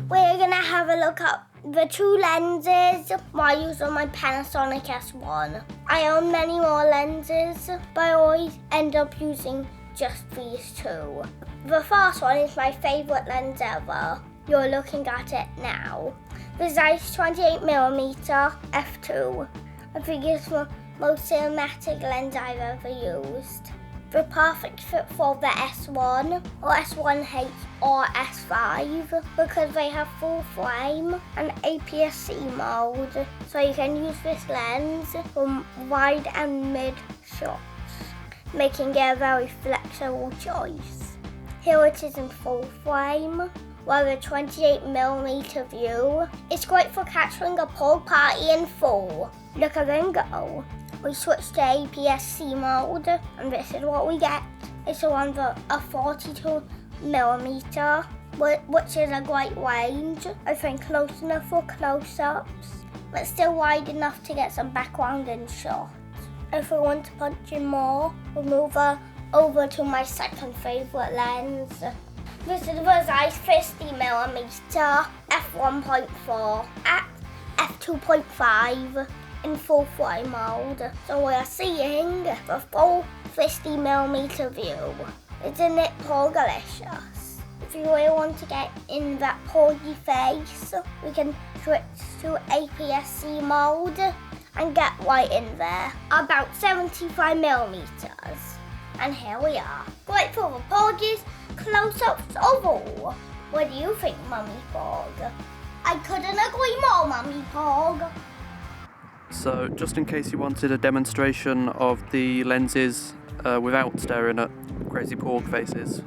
we're gonna have a look at the two lenses I use on my Panasonic S1. I own many more lenses, but I always end up using just these two. The first one is my favourite lens ever. You're looking at it now. The Zeiss 28mm f2. I think it's the most cinematic lens I've ever used. The perfect fit for the S1 or S1H or S5 because they have full frame and APS-C mode, so you can use this lens from wide and mid shots, making it a very flexible choice. Here it is in full frame, while the 28mm view is great for capturing a pool party in full. Look at them go. We switch to APS-C mode, and this is what we get. It's a 42mm, which is a great range. I think close enough for close-ups, but still wide enough to get some background in shots. If we want to punch in more, we'll move over to my second favourite lens. This is the Zeiss 50mm f1.4 at f2.5. in full frame mode, so we are seeing the full 50mm view. Isn't it porgalicious? If you really want to get in that porgy face, we can switch to APS-C mode and get right in there, about 75mm. And here we are. Great for the porgies, close-ups of all. What do you think, Mummy Pog? I couldn't agree more, Mummy Pog. So, just in case you wanted a demonstration of the lenses without staring at crazy porg faces,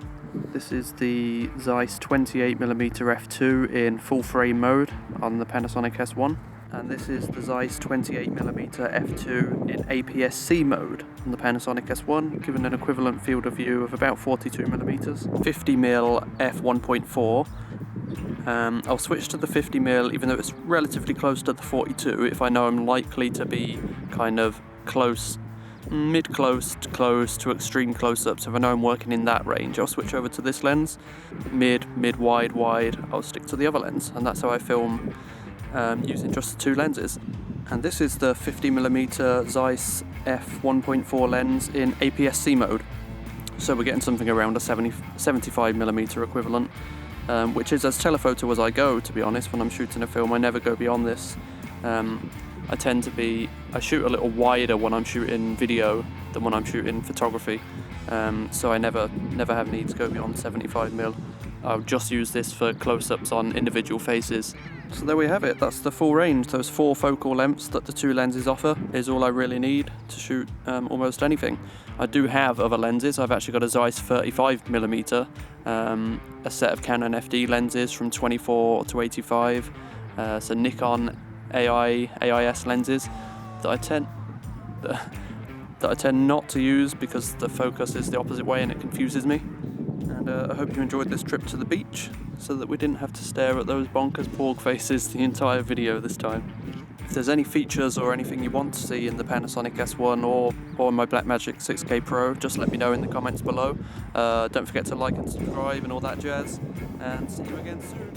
this is the Zeiss 28mm f2 in full frame mode on the Panasonic S1, and this is the Zeiss 28mm f2 in APS-C mode on the Panasonic S1, giving an equivalent field of view of about 42mm. 50mm f1.4. I'll switch to the 50mm even though it's relatively close to the 42 if I know I'm likely to be kind of close, mid-close to close to extreme close-ups. If I know I'm working in that range, I'll switch over to this lens. Mid-wide, wide, I'll stick to the other lens, and that's how I film using just the two lenses. And this is the 50mm Zeiss f1.4 lens in APS-C mode. So we're getting something around a 75mm equivalent. Which is as telephoto as I go, to be honest. When I'm shooting a film, I never go beyond this. I shoot a little wider when I'm shooting video than when I'm shooting photography. So I never have need to go beyond 75mm. I'll just use this for close-ups on individual faces. So there we have it, that's the full range. Those 4 focal lengths that the two lenses offer is all I really need to shoot almost anything. I do have other lenses. I've actually got a Zeiss 35mm, a set of Canon FD lenses from 24 to 85, so Nikon AIS lenses that I tend not to use because the focus is the opposite way and it confuses me. And I hope you enjoyed this trip to the beach so that we didn't have to stare at those bonkers porg faces the entire video this time. If there's any features or anything you want to see in the Panasonic S1 or my Blackmagic 6K Pro, just let me know in the comments below. Don't forget to like and subscribe and all that jazz, and see you again soon.